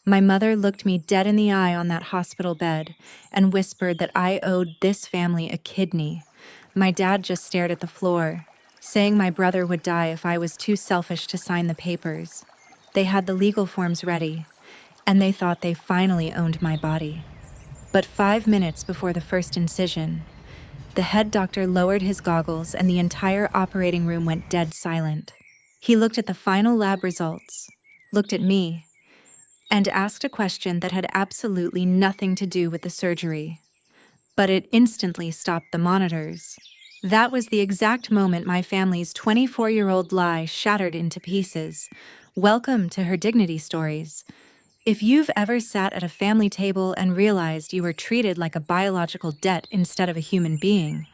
My mother looked me dead in the eye on that hospital bed and whispered that I owed this family a kidney. My dad just stared at the floor, saying my brother would die if I was too selfish to sign the papers. They had the legal forms ready, and they thought they finally owned my body. But 5 minutes before the first incision, the head doctor lowered his goggles and the entire operating room went dead silent. He looked at the final lab results, looked at me, and asked a question that had absolutely nothing to do with the surgery. But it instantly stopped the monitors. That was the exact moment my family's 24-year-old lie shattered into pieces. Welcome to her dignity stories. If you've ever sat at a family table and realized you were treated like a biological debt instead of a human being,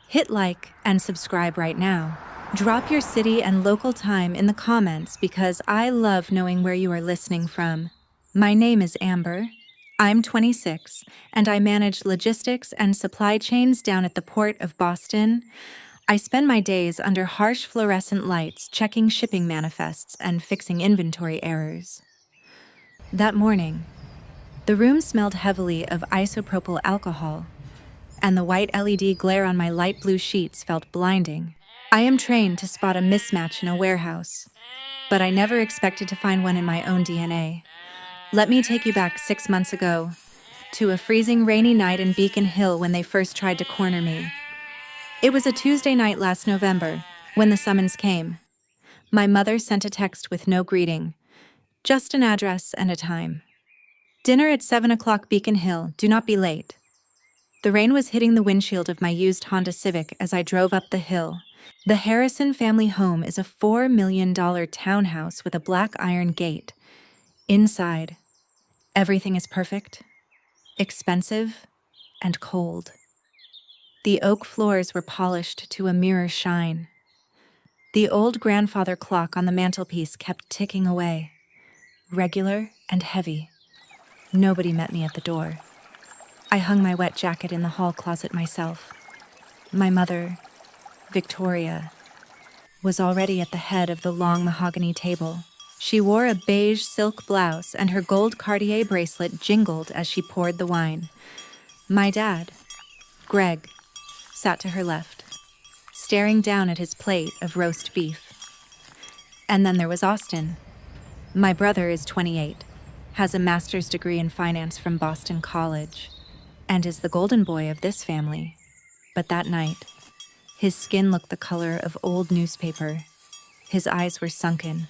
hit like and subscribe right now. Drop your city and local time in the comments because I love knowing where you are listening from. My name is Amber. I'm 26, and I manage logistics and supply chains down at the Port of Boston. I spend my days under harsh fluorescent lights checking shipping manifests and fixing inventory errors. That morning, the room smelled heavily of isopropyl alcohol, and the white LED glare on my light blue sheets felt blinding. I am trained to spot a mismatch in a warehouse, but I never expected to find one in my own DNA. Let me take you back 6 months ago, to a freezing rainy night in Beacon Hill when they first tried to corner me. It was a Tuesday night last November, when the summons came. My mother sent a text with no greeting, just an address and a time. Dinner at 7 o'clock Beacon Hill, do not be late. The rain was hitting the windshield of my used Honda Civic as I drove up the hill. The Harrison family home is a $4 million townhouse with a black iron gate. Inside, everything is perfect, expensive, and cold. The oak floors were polished to a mirror shine. The old grandfather clock on the mantelpiece kept ticking away, regular and heavy. Nobody met me at the door. I hung my wet jacket in the hall closet myself. My mother, Victoria, was already at the head of the long mahogany table. She wore a beige silk blouse and her gold Cartier bracelet jingled as she poured the wine. My dad, Greg, sat to her left, staring down at his plate of roast beef. And then there was Austin. My brother is 28, has a master's degree in finance from Boston College, and is the golden boy of this family. But that night, his skin looked the color of old newspaper. His eyes were sunken,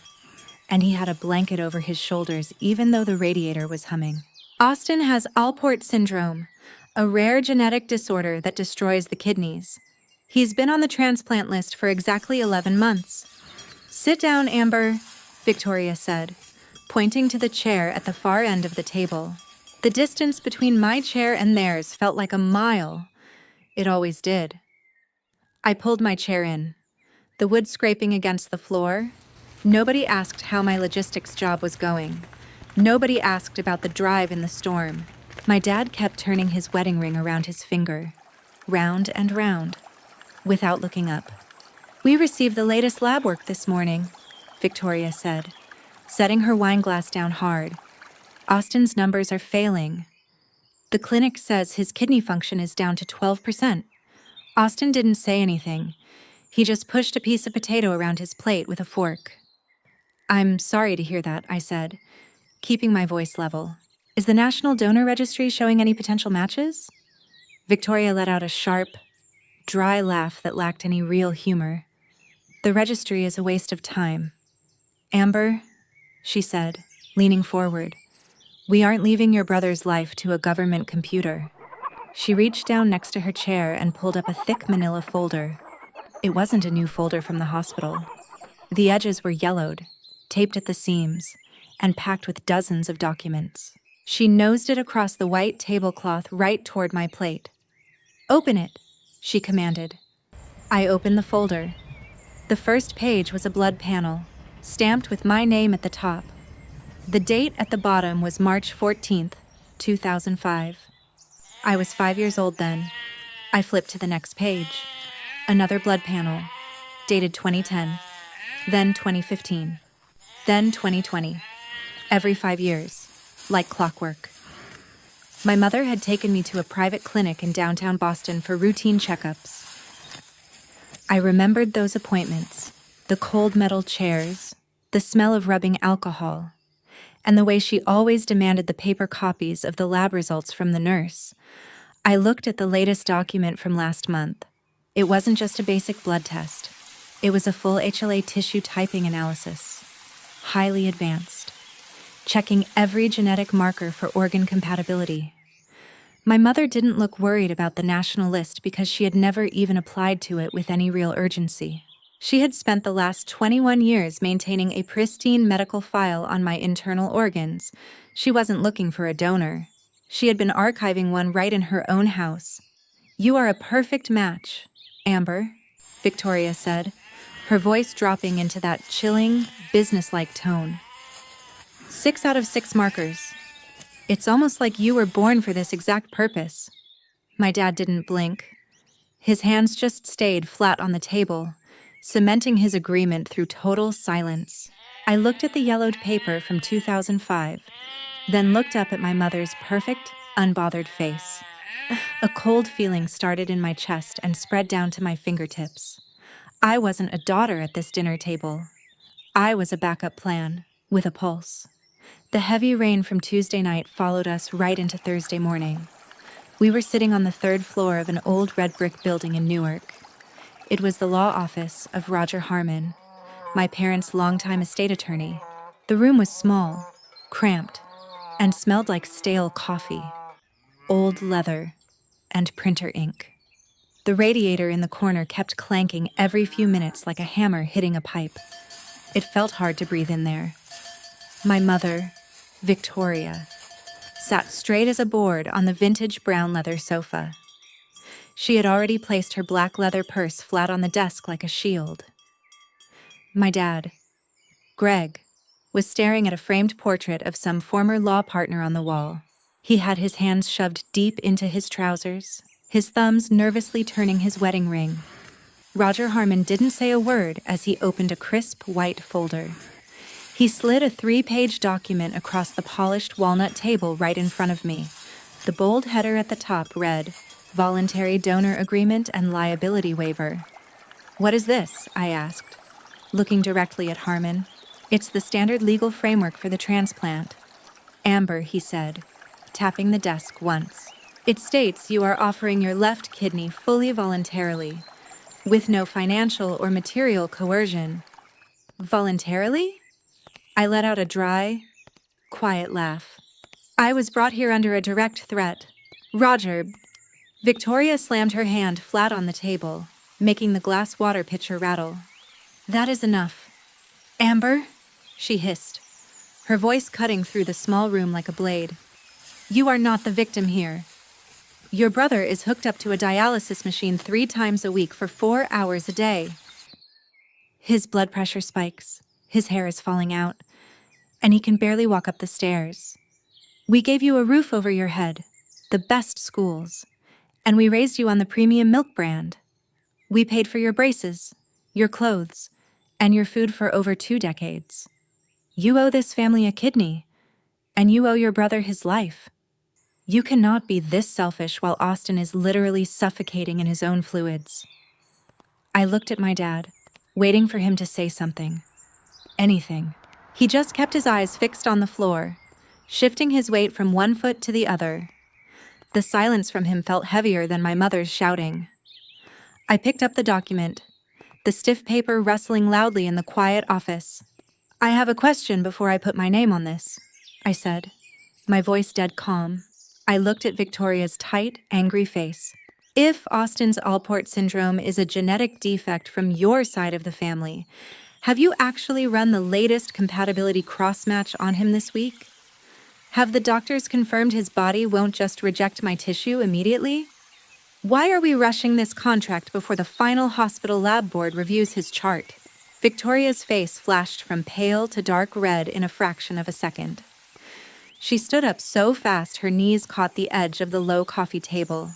and he had a blanket over his shoulders even though the radiator was humming. Austin has Alport syndrome, a rare genetic disorder that destroys the kidneys. He's been on the transplant list for exactly 11 months. Sit down, Amber, Victoria said, pointing to the chair at the far end of the table. The distance between my chair and theirs felt like a mile. It always did. I pulled my chair in, the wood scraping against the floor. Nobody asked how my logistics job was going. Nobody asked about the drive in the storm. My dad kept turning his wedding ring around his finger, round and round, without looking up. We received the latest lab work this morning, Victoria said, setting her wine glass down hard. Austin's numbers are failing. The clinic says his kidney function is down to 12%. Austin didn't say anything. He just pushed a piece of potato around his plate with a fork. I'm sorry to hear that, I said, keeping my voice level. Is the National Donor Registry showing any potential matches? Victoria let out a sharp, dry laugh that lacked any real humor. The registry is a waste of time. Amber, she said, leaning forward, we aren't leaving your brother's life to a government computer. She reached down next to her chair and pulled up a thick manila folder. It wasn't a new folder from the hospital. The edges were yellowed, taped at the seams, and packed with dozens of documents. She nosed it across the white tablecloth right toward my plate. Open it, she commanded. I opened the folder. The first page was a blood panel, stamped with my name at the top. The date at the bottom was March 14th, 2005. I was 5 years old then. I flipped to the next page. Another blood panel, dated 2010, then 2015, then 2020. Every 5 years. like clockwork. My mother had taken me to a private clinic in downtown Boston for routine checkups. I remembered those appointments, the cold metal chairs, the smell of rubbing alcohol, and the way she always demanded the paper copies of the lab results from the nurse. I looked at the latest document from last month. It wasn't just a basic blood test. It was a full HLA tissue typing analysis, highly advanced, checking every genetic marker for organ compatibility. My mother didn't look worried about the national list because she had never even applied to it with any real urgency. She had spent the last 21 years maintaining a pristine medical file on my internal organs. She wasn't looking for a donor. She had been archiving one right in her own house. "You are a perfect match, Amber," Victoria said, her voice dropping into that chilling, businesslike tone. 6 out of 6 markers. It's almost like you were born for this exact purpose. My dad didn't blink. His hands just stayed flat on the table, cementing his agreement through total silence. I looked at the yellowed paper from 2005, then looked up at my mother's perfect, unbothered face. A cold feeling started in my chest and spread down to my fingertips. I wasn't a daughter at this dinner table. I was a backup plan, with a pulse. The heavy rain from Tuesday night followed us right into Thursday morning. We were sitting on the 3rd floor of an old red brick building in Newark. It was the law office of Roger Harmon, my parents' longtime estate attorney. The room was small, cramped, and smelled like stale coffee, old leather, and printer ink. The radiator in the corner kept clanking every few minutes like a hammer hitting a pipe. It felt hard to breathe in there. My mother, Victoria, sat straight as a board on the vintage brown leather sofa. She had already placed her black leather purse flat on the desk like a shield. My dad, Greg, was staring at a framed portrait of some former law partner on the wall. He had his hands shoved deep into his trousers, his thumbs nervously turning his wedding ring. Roger Harmon didn't say a word as he opened a crisp white folder. He slid a 3-page document across the polished walnut table right in front of me. The bold header at the top read, "Voluntary Donor Agreement and Liability Waiver." "What is this?" I asked, looking directly at Harmon. "It's the standard legal framework for the transplant." "Amber," he said, tapping the desk once. "It states you are offering your left kidney fully voluntarily, with no financial or material coercion." "Voluntarily?" I let out a dry, quiet laugh. "I was brought here under a direct threat. Roger." Victoria slammed her hand flat on the table, making the glass water pitcher rattle. "That is enough. Amber," she hissed, her voice cutting through the small room like a blade. "You are not the victim here. Your brother is hooked up to a dialysis machine 3 times a week for 4 hours a day. His blood pressure spikes, his hair is falling out, and he can barely walk up the stairs. We gave you a roof over your head, the best schools, and we raised you on the premium milk brand. We paid for your braces, your clothes, and your food for over 2 decades. You owe this family a kidney, and you owe your brother his life. You cannot be this selfish while Austin is literally suffocating in his own fluids." I looked at my dad, waiting for him to say something. Anything. He just kept his eyes fixed on the floor, shifting his weight from one foot to the other. The silence from him felt heavier than my mother's shouting. I picked up the document, the stiff paper rustling loudly in the quiet office. "I have a question before I put my name on this," I said, my voice dead calm. I looked at Victoria's tight, angry face. "If Austin's Alport syndrome is a genetic defect from your side of the family, have you actually run the latest compatibility cross-match on him this week? Have the doctors confirmed his body won't just reject my tissue immediately? Why are we rushing this contract before the final hospital lab board reviews his chart?" Victoria's face flashed from pale to dark red in a fraction of a second. She stood up so fast her knees caught the edge of the low coffee table.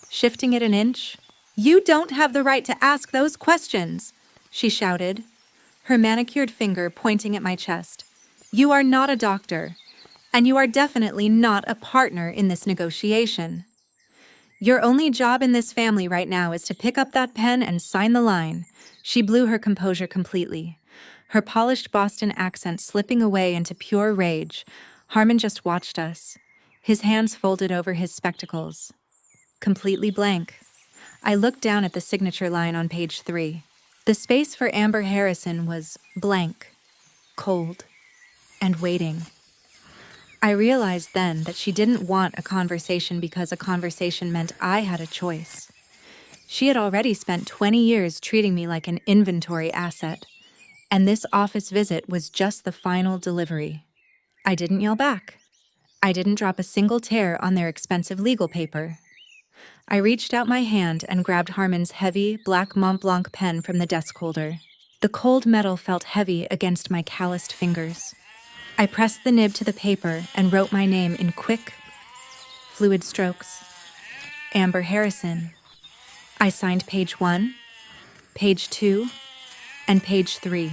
Shifting it an inch, "You don't have the right to ask those questions," she shouted, her manicured finger pointing at my chest. "You are not a doctor, And you are definitely not a partner in this negotiation. Your only job in this family right now is to pick up that pen and sign the line. She blew her composure completely, her polished Boston accent slipping away into pure rage. Harmon just watched us, his hands folded over his spectacles, completely blank. I looked down at the signature line on page 3. The space for Amber Harrison was blank, cold, and waiting. I realized then that she didn't want a conversation because a conversation meant I had a choice. She had already spent 20 years treating me like an inventory asset, and this office visit was just the final delivery. I didn't yell back. I didn't drop a single tear on their expensive legal paper. I reached out my hand and grabbed Harmon's heavy, black Mont Blanc pen from the desk holder. The cold metal felt heavy against my calloused fingers. I pressed the nib to the paper and wrote my name in quick, fluid strokes. Amber Harrison. I signed page 1, page 2, and page 3.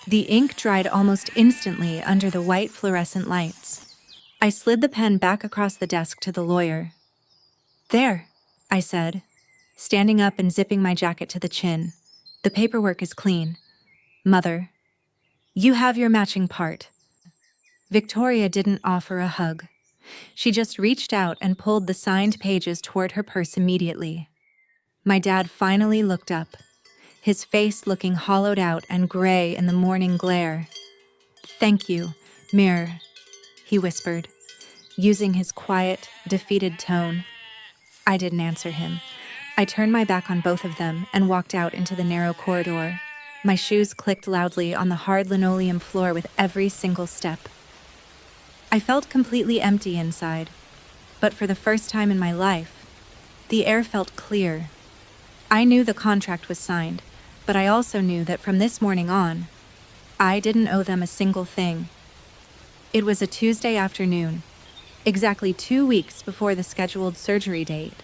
The ink dried almost instantly under the white fluorescent lights. I slid the pen back across the desk to the lawyer. There, I said, standing up and zipping my jacket to the chin. The paperwork is clean. Mother, you have your matching part. Victoria didn't offer a hug. She just reached out and pulled the signed pages toward her purse immediately. My dad finally looked up, his face looking hollowed out and gray in the morning glare. Thank you, Mir, he whispered, using his quiet, defeated tone. I didn't answer him. I turned my back on both of them and walked out into the narrow corridor. My shoes clicked loudly on the hard linoleum floor with every single step. I felt completely empty inside, but for the first time in my life, the air felt clear. I knew the contract was signed, but I also knew that from this morning on, I didn't owe them a single thing. It was a Tuesday afternoon, exactly 2 weeks before the scheduled surgery date.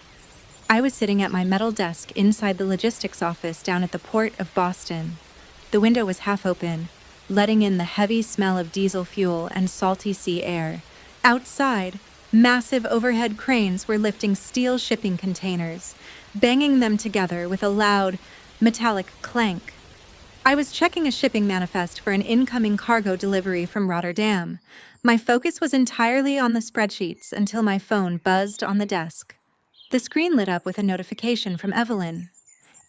I was sitting at my metal desk inside the logistics office down at the Port of Boston. The window was half open, letting in the heavy smell of diesel fuel and salty sea air. Outside, massive overhead cranes were lifting steel shipping containers, banging them together with a loud, metallic clank. I was checking a shipping manifest for an incoming cargo delivery from Rotterdam. My focus was entirely on the spreadsheets until my phone buzzed on the desk. The screen lit up with a notification from Evelyn.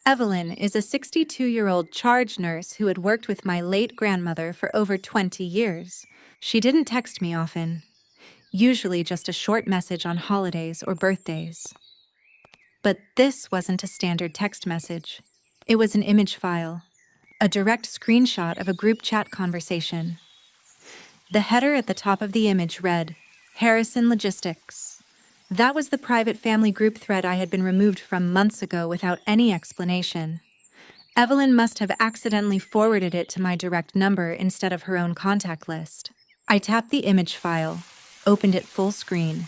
Evelyn is a 62-year-old charge nurse who had worked with my late grandmother for over 20 years. She didn't text me often, usually just a short message on holidays or birthdays. But this wasn't a standard text message. It was an image file, a direct screenshot of a group chat conversation. The header at the top of the image read, Harrison Logistics. That was the private family group thread I had been removed from months ago without any explanation. Evelyn must have accidentally forwarded it to my direct number instead of her own contact list. I tapped the image file, opened it full screen,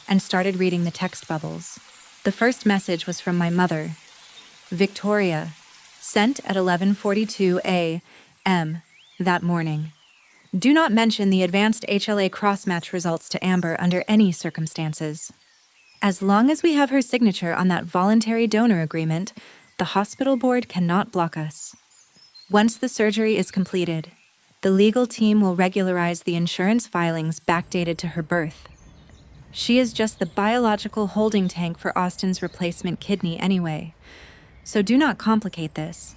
and started reading the text bubbles. The first message was from my mother. Victoria, sent at 11:42 a.m. that morning. Do not mention the advanced HLA cross-match results to Amber under any circumstances. As long as we have her signature on that voluntary donor agreement, the hospital board cannot block us. Once the surgery is completed, the legal team will regularize the insurance filings backdated to her birth. She is just the biological holding tank for Austin's replacement kidney anyway, so do not complicate this.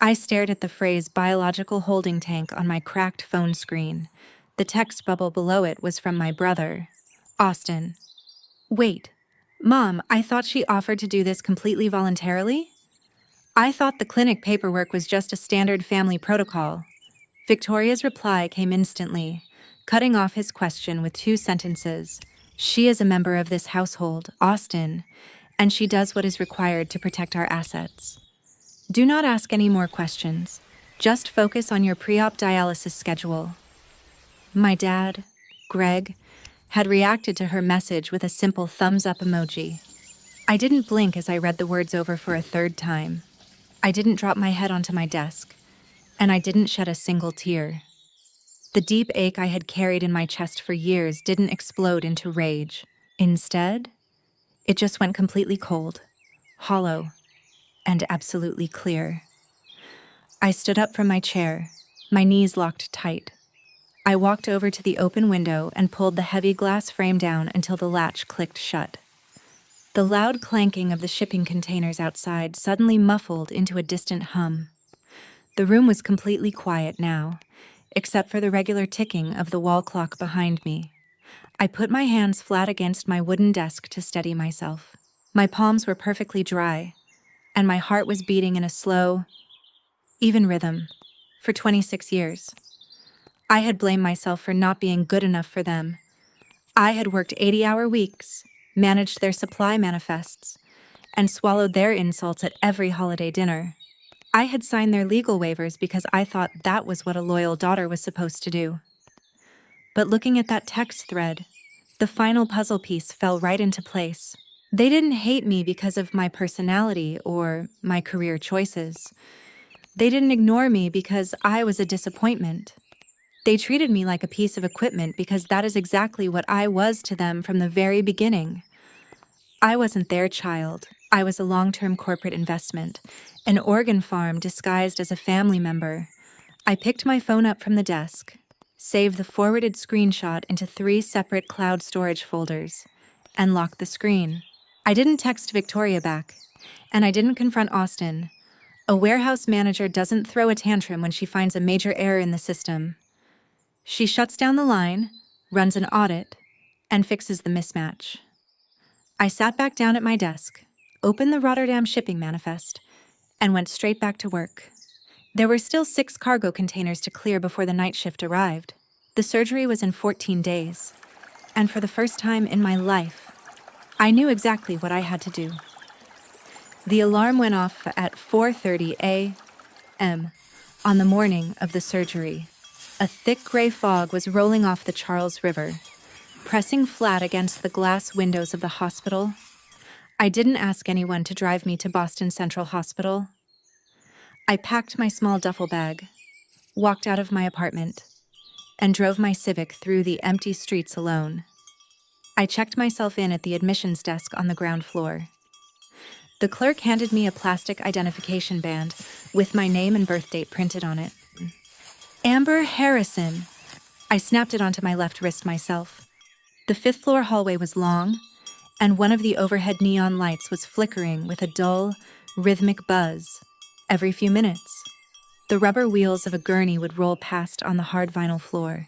I stared at the phrase biological holding tank on my cracked phone screen. The text bubble below it was from my brother, Austin. Wait, Mom, I thought she offered to do this completely voluntarily? I thought the clinic paperwork was just a standard family protocol. Victoria's reply came instantly, cutting off his question with 2 sentences. She is a member of this household, Austin, and she does what is required to protect our assets. Do not ask any more questions. Just focus on your pre-op dialysis schedule. My dad, Greg, had reacted to her message with a simple thumbs-up emoji. I didn't blink as I read the words over for a 3rd time. I didn't drop my head onto my desk, and I didn't shed a single tear. The deep ache I had carried in my chest for years didn't explode into rage. Instead, it just went completely cold, hollow, and absolutely clear. I stood up from my chair, my knees locked tight. I walked over to the open window and pulled the heavy glass frame down until the latch clicked shut. The loud clanking of the shipping containers outside suddenly muffled into a distant hum. The room was completely quiet now, except for the regular ticking of the wall clock behind me. I put my hands flat against my wooden desk to steady myself. My palms were perfectly dry, and my heart was beating in a slow, even rhythm. For 26 years, I had blamed myself for not being good enough for them. I had worked 80-hour weeks, managed their supply manifests, and swallowed their insults at every holiday dinner. I had signed their legal waivers because I thought that was what a loyal daughter was supposed to do. But looking at that text thread, the final puzzle piece fell right into place. They didn't hate me because of my personality or my career choices. They didn't ignore me because I was a disappointment. They treated me like a piece of equipment because that is exactly what I was to them from the very beginning. I wasn't their child. I was a long-term corporate investment, an organ farm disguised as a family member. I picked my phone up from the desk, saved the forwarded screenshot into 3 separate cloud storage folders, and locked the screen. I didn't text Victoria back, and I didn't confront Austin. A warehouse manager doesn't throw a tantrum when she finds a major error in the system. She shuts down the line, runs an audit, and fixes the mismatch. I sat back down at my desk, opened the Rotterdam shipping manifest, and went straight back to work. There were still 6 cargo containers to clear before the night shift arrived. The surgery was in 14 days, and for the first time in my life, I knew exactly what I had to do. The alarm went off at 4:30 a.m. on the morning of the surgery. A thick gray fog was rolling off the Charles River, pressing flat against the glass windows of the hospital. I didn't ask anyone to drive me to Boston Central Hospital. I packed my small duffel bag, walked out of my apartment, and drove my Civic through the empty streets alone. I checked myself in at the admissions desk on the ground floor. The clerk handed me a plastic identification band with my name and birth date printed on it. Amber Harrison. I snapped it onto my left wrist myself. The 5th-floor hallway was long, and one of the overhead neon lights was flickering with a dull, rhythmic buzz every few minutes. The rubber wheels of a gurney would roll past on the hard vinyl floor,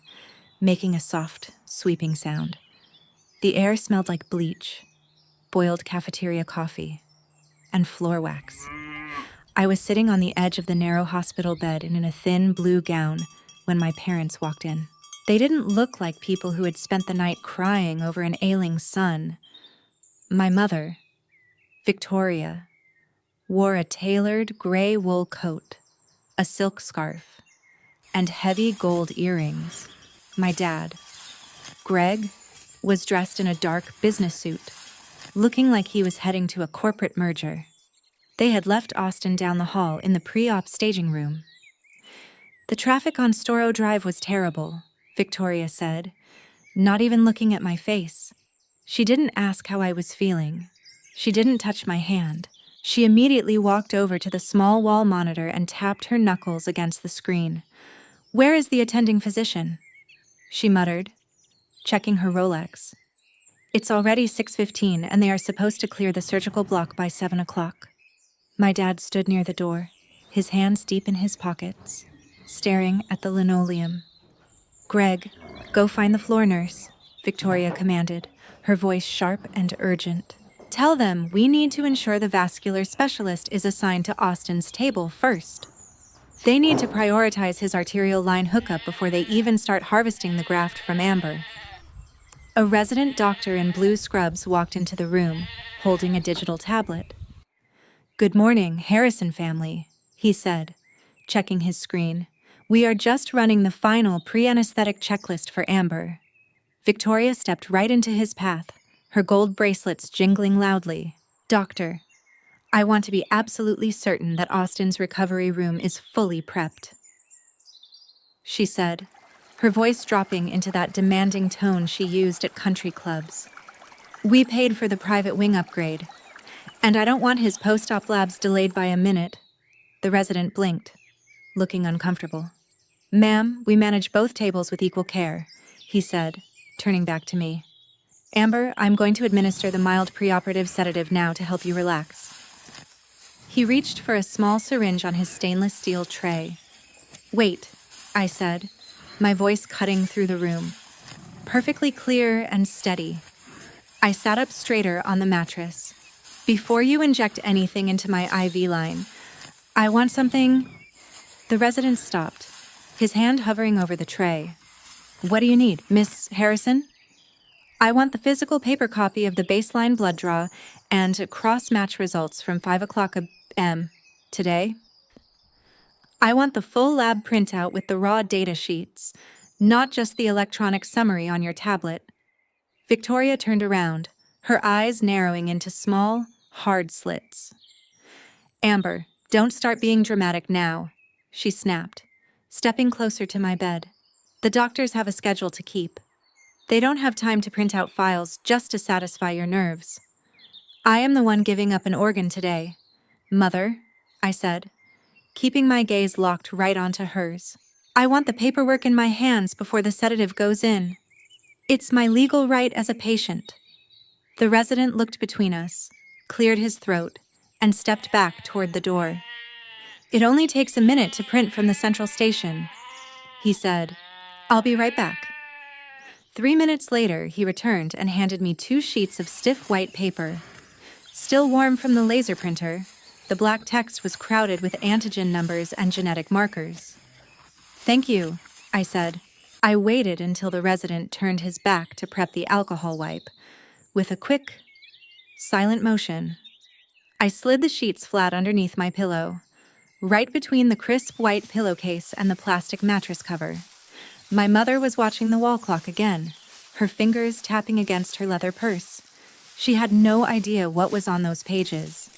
making a soft, sweeping sound. The air smelled like bleach, boiled cafeteria coffee, and floor wax. I was sitting on the edge of the narrow hospital bed in a thin blue gown when my parents walked in. They didn't look like people who had spent the night crying over an ailing son. My mother, Victoria, wore a tailored gray wool coat, a silk scarf, and heavy gold earrings. My dad, Greg, was dressed in a dark business suit, looking like he was heading to a corporate merger. They had left Austin down the hall in the pre-op staging room. The traffic on Storrow Drive was terrible, Victoria said, not even looking at my face. She didn't ask how I was feeling. She didn't touch my hand. She immediately walked over to the small wall monitor and tapped her knuckles against the screen. "Where is the attending physician?" she muttered, checking her Rolex. "It's already 6:15, and they are supposed to clear the surgical block by 7 o'clock. My dad stood near the door, his hands deep in his pockets, staring at the linoleum. "Greg, go find the floor nurse," Victoria commanded, her voice sharp and urgent. "Tell them we need to ensure the vascular specialist is assigned to Austin's table first. They need to prioritize his arterial line hookup before they even start harvesting the graft from Amber." A resident doctor in blue scrubs walked into the room, holding a digital tablet. "Good morning, Harrison family," he said, checking his screen. "We are just running the final pre-anesthetic checklist for Amber." Victoria stepped right into his path, her gold bracelets jingling loudly. "Doctor, I want to be absolutely certain that Austin's recovery room is fully prepped," she said, her voice dropping into that demanding tone she used at country clubs. "We paid for the private wing upgrade, and I don't want his post-op labs delayed by a minute." The resident blinked, looking uncomfortable. "Ma'am, we manage both tables with equal care," he said, turning back to me. "Amber, I'm going to administer the mild preoperative sedative now to help you relax." He reached for a small syringe on his stainless steel tray. "Wait," I said, my voice cutting through the room. Perfectly clear and steady. I sat up straighter on the mattress. "Before you inject anything into my IV line, I want something—" The resident stopped, his hand hovering over the tray. "What do you need, Miss Harrison?" "I want the physical paper copy of the baseline blood draw and cross-match results from 5 o'clock a.m. today. I want the full lab printout with the raw data sheets, not just the electronic summary on your tablet." Victoria turned around, her eyes narrowing into small, hard slits. "Amber, don't start being dramatic now," she snapped, stepping closer to my bed. "The doctors have a schedule to keep. They don't have time to print out files just to satisfy your nerves. I am the one giving up an organ today. Mother," I said, keeping my gaze locked right onto hers. "I want the paperwork in my hands before the sedative goes in. It's my legal right as a patient." The resident looked between us, cleared his throat, and stepped back toward the door. "It only takes a minute to print from the central station," he said. "I'll be right back." 3 minutes later, he returned and handed me 2 sheets of stiff white paper. Still warm from the laser printer, the black text was crowded with antigen numbers and genetic markers. "Thank you," I said. I waited until the resident turned his back to prep the alcohol wipe. With a quick, silent motion, I slid the sheets flat underneath my pillow, right between the crisp white pillowcase and the plastic mattress cover. My mother was watching the wall clock again, her fingers tapping against her leather purse. She had no idea what was on those pages.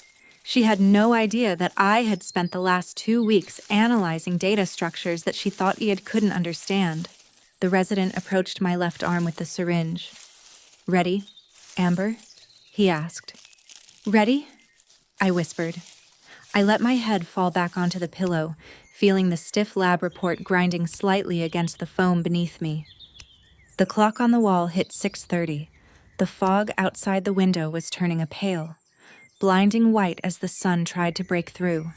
She had no idea that I had spent the last 2 weeks analyzing data structures that she thought Iad couldn't understand. The resident approached my left arm with the syringe. "Ready, Amber?" he asked. "Ready?" I whispered. I let my head fall back onto the pillow, feeling the stiff lab report grinding slightly against the foam beneath me. The clock on the wall hit 6:30. The fog outside the window was turning a pale, blinding white as the sun tried to break through.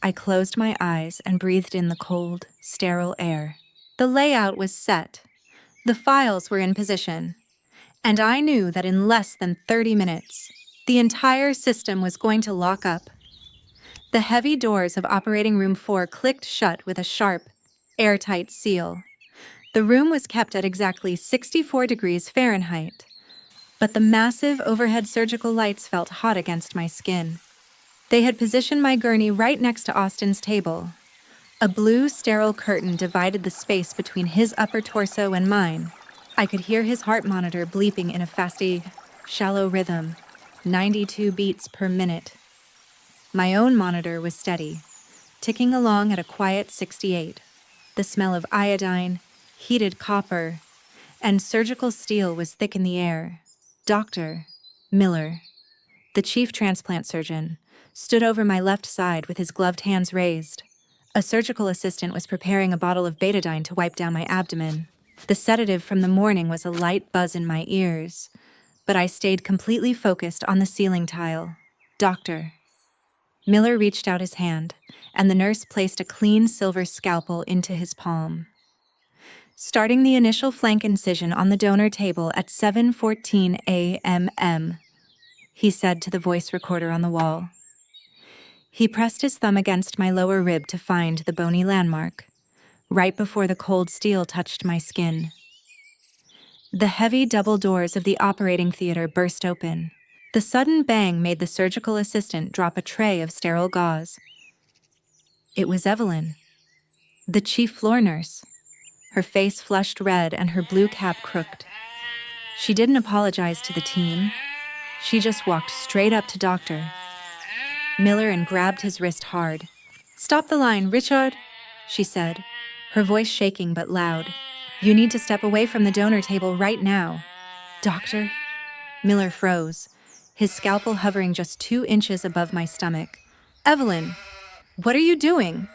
I closed my eyes and breathed in the cold, sterile air. The layout was set. The files were in position. And I knew that in less than 30 minutes, the entire system was going to lock up. The heavy doors of Operating Room 4 clicked shut with a sharp, airtight seal. The room was kept at exactly 64 degrees Fahrenheit, but the massive overhead surgical lights felt hot against my skin. They had positioned my gurney right next to Austin's table. A blue, sterile curtain divided the space between his upper torso and mine. I could hear his heart monitor bleeping in a fasty, shallow rhythm, 92 beats per minute. My own monitor was steady, ticking along at a quiet 68. The smell of iodine, heated copper, and surgical steel was thick in the air. Dr. Miller, the chief transplant surgeon, stood over my left side with his gloved hands raised. A surgical assistant was preparing a bottle of betadine to wipe down my abdomen. The sedative from the morning was a light buzz in my ears, but I stayed completely focused on the ceiling tile. "Doctor." Miller reached out his hand, and the nurse placed a clean silver scalpel into his palm. "Starting the initial flank incision on the donor table at 7:14 a.m., he said to the voice recorder on the wall. He pressed his thumb against my lower rib to find the bony landmark, right before the cold steel touched my skin. The heavy double doors of the operating theater burst open. The sudden bang made the surgical assistant drop a tray of sterile gauze. It was Evelyn, the chief floor nurse, her face flushed red and her blue cap crooked. She didn't apologize to the team. She just walked straight up to Doctor Miller and grabbed his wrist hard. "Stop the line, Richard," she said, her voice shaking but loud. You need to step away from the donor table right now. Doctor? Miller froze, his scalpel hovering just 2 inches above my stomach. Evelyn, what are you doing?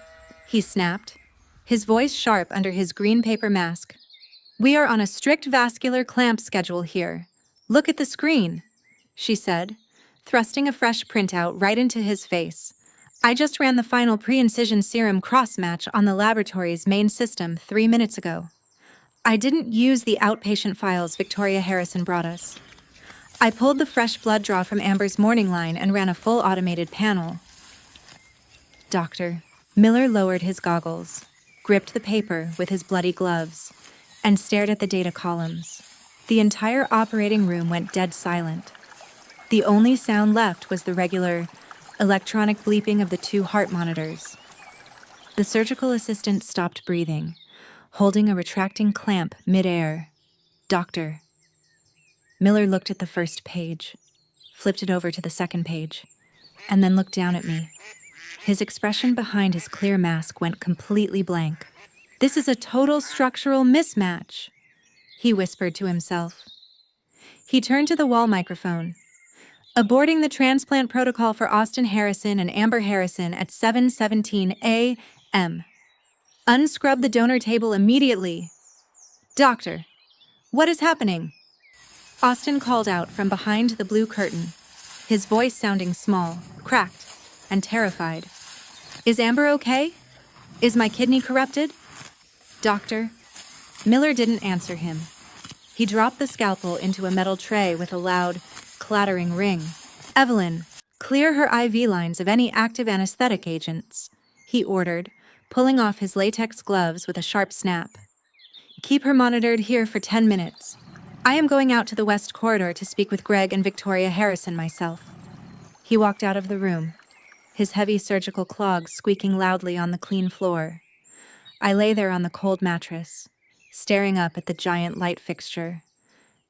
He snapped, his voice sharp under his green paper mask. We are on a strict vascular clamp schedule here. Look at the screen, she said, thrusting a fresh printout right into his face. I just ran the final pre-incision serum cross-match on the laboratory's main system 3 minutes ago. I didn't use the outpatient files Victoria Harrison brought us. I pulled the fresh blood draw from Amber's morning line and ran a full automated panel. Doctor. Miller lowered his goggles, gripped the paper with his bloody gloves, and stared at the data columns. The entire operating room went dead silent. The only sound left was the regular electronic bleeping of the 2 heart monitors. The surgical assistant stopped breathing, holding a retracting clamp mid-air. Doctor. Miller looked at the first page, flipped it over to the second page, and then looked down at me. His expression behind his clear mask went completely blank. This is a total structural mismatch, he whispered to himself. He turned to the wall microphone. Aborting the transplant protocol for Austin Harrison and Amber Harrison at 7:17 a.m. Unscrub the donor table immediately. Doctor, what is happening? Austin called out from behind the blue curtain, his voice sounding small, cracked, and terrified. Is Amber okay? Is my kidney corrupted? Doctor? Miller didn't answer him. He dropped the scalpel into a metal tray with a loud, clattering ring. Evelyn, clear her IV lines of any active anesthetic agents, he ordered, pulling off his latex gloves with a sharp snap. Keep her monitored here for 10 minutes. I am going out to the West Corridor to speak with Greg and Victoria Harrison myself. He walked out of the room, his heavy surgical clogs squeaking loudly on the clean floor. I lay there on the cold mattress, staring up at the giant light fixture,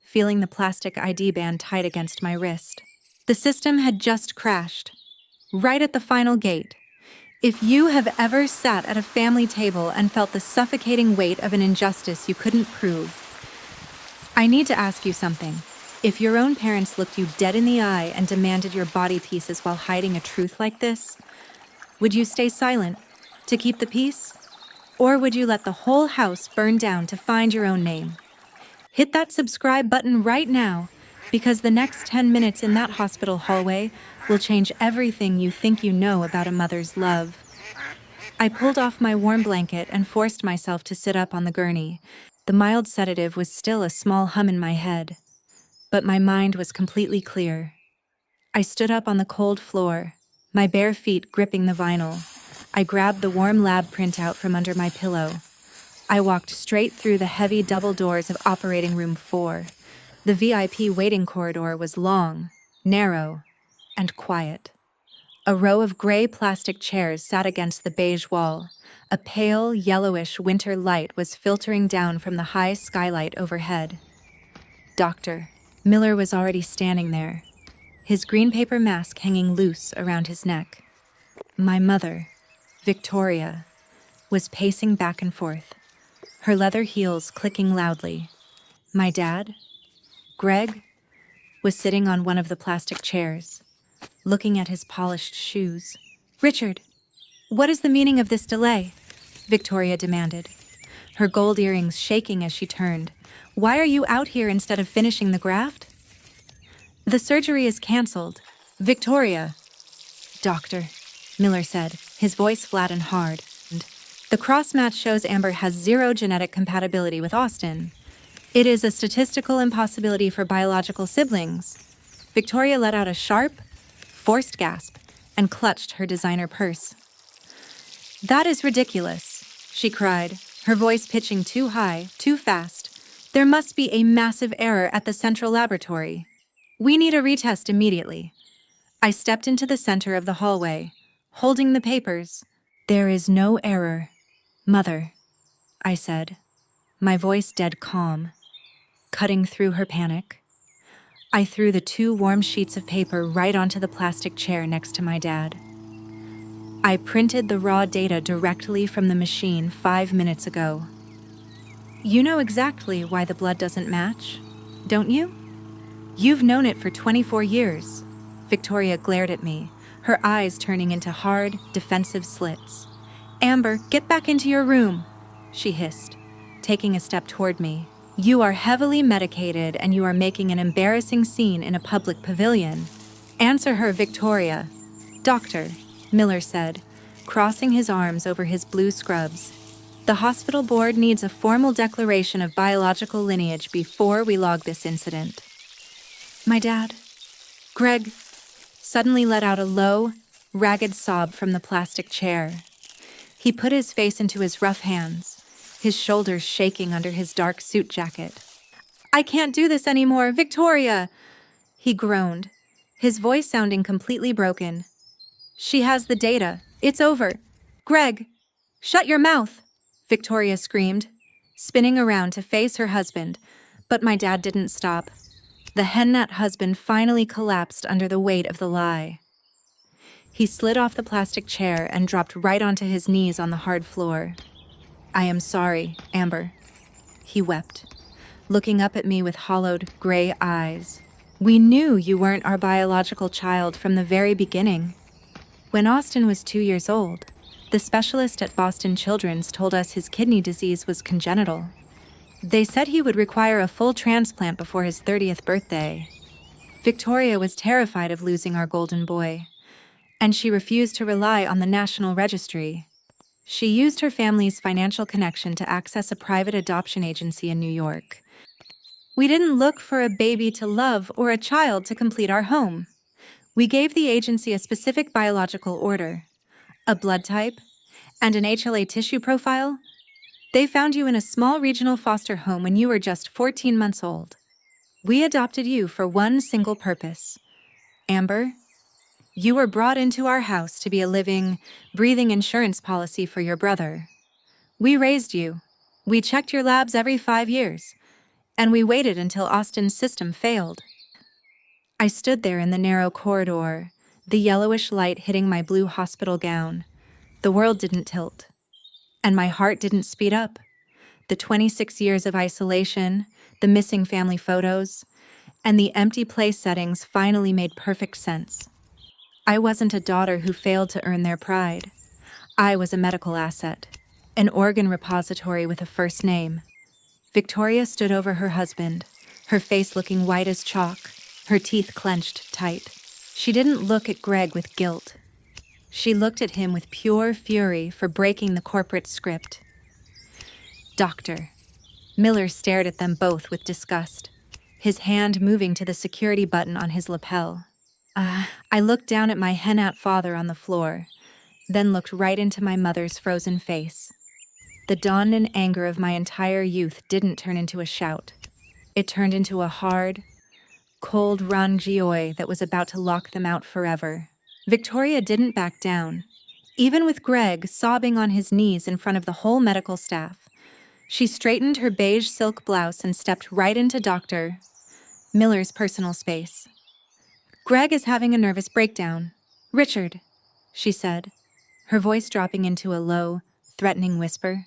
feeling the plastic ID band tight against my wrist. The system had just crashed, right at the final gate. If you have ever sat at a family table and felt the suffocating weight of an injustice you couldn't prove, I need to ask you something. If your own parents looked you dead in the eye and demanded your body pieces while hiding a truth like this, would you stay silent to keep the peace? Or would you let the whole house burn down to find your own name? Hit that subscribe button right now, because the next 10 minutes in that hospital hallway will change everything you think you know about a mother's love. I pulled off my warm blanket and forced myself to sit up on the gurney. The mild sedative was still a small hum in my head, but my mind was completely clear. I stood up on the cold floor, my bare feet gripping the vinyl. I grabbed the warm lab printout from under my pillow. I walked straight through the heavy double doors of Operating Room 4. The VIP waiting corridor was long, narrow, and quiet. A row of gray plastic chairs sat against the beige wall. A pale, yellowish winter light was filtering down from the high skylight overhead. Doctor. Miller was already standing there, his green paper mask hanging loose around his neck. My mother, Victoria, was pacing back and forth, her leather heels clicking loudly. My dad, Greg, was sitting on one of the plastic chairs, looking at his polished shoes. Richard, what is the meaning of this delay? Victoria demanded, her gold earrings shaking as she turned. Why are you out here instead of finishing the graft? The surgery is canceled. Victoria. Doctor, Miller said, his voice flat and hard. The cross-match shows Amber has 0 genetic compatibility with Austin. It is a statistical impossibility for biological siblings. Victoria let out a sharp, forced gasp and clutched her designer purse. That is ridiculous, she cried, her voice pitching too high, too fast. There must be a massive error at the central laboratory. We need a retest immediately. I stepped into the center of the hallway, holding the papers. There is no error, Mother, I said, my voice dead calm, cutting through her panic. I threw the 2 warm sheets of paper right onto the plastic chair next to my dad. I printed the raw data directly from the machine 5 minutes ago. You know exactly why the blood doesn't match, don't you? You've known it for 24 years. Victoria glared at me, her eyes turning into hard, defensive slits. Amber, get back into your room, she hissed, taking a step toward me. You are heavily medicated and you are making an embarrassing scene in a public pavilion. Answer her, Victoria. Doctor, Miller said, crossing his arms over his blue scrubs. The hospital board needs a formal declaration of biological lineage before we log this incident. My dad, Greg, suddenly let out a low, ragged sob from the plastic chair. He put his face into his rough hands, his shoulders shaking under his dark suit jacket. I can't do this anymore, Victoria, he groaned, his voice sounding completely broken. She has the data. It's over. Greg, shut your mouth, Victoria screamed, spinning around to face her husband, but my dad didn't stop. The hen-nut husband finally collapsed under the weight of the lie. He slid off the plastic chair and dropped right onto his knees on the hard floor. I am sorry, Amber. He wept, looking up at me with hollowed, gray eyes. We knew you weren't our biological child from the very beginning. When Austin was 2 years old, the specialist at Boston Children's told us his kidney disease was congenital. They said he would require a full transplant before his 30th birthday. Victoria was terrified of losing our golden boy, and she refused to rely on the National Registry. She used her family's financial connection to access a private adoption agency in New York. We didn't look for a baby to love or a child to complete our home. We gave the agency a specific biological order, a blood type, and an HLA tissue profile. They found you in a small regional foster home when you were just 14 months old. We adopted you for one single purpose. Amber, you were brought into our house to be a living, breathing insurance policy for your brother. We raised you. We checked your labs every 5 years, and we waited until Austin's system failed. I stood there in the narrow corridor, the yellowish light hitting my blue hospital gown. The world didn't tilt, and my heart didn't speed up. The 26 years of isolation, the missing family photos, and the empty place settings finally made perfect sense. I wasn't a daughter who failed to earn their pride. I was a medical asset, an organ repository with a first name. Victoria stood over her husband, her face looking white as chalk, her teeth clenched tight. She didn't look at Greg with guilt. She looked at him with pure fury for breaking the corporate script. Doctor. Miller stared at them both with disgust, his hand moving to the security button on his lapel. I looked down at my hen-nut father on the floor, then looked right into my mother's frozen face. The dawn and anger of my entire youth didn't turn into a shout. It turned into a hard, cold rangioi that was about to lock them out forever. Victoria didn't back down, even with Greg sobbing on his knees in front of the whole medical staff. She straightened her beige silk blouse and stepped right into Dr. Miller's personal space. Greg is having a nervous breakdown. Richard, she said, her voice dropping into a low, threatening whisper.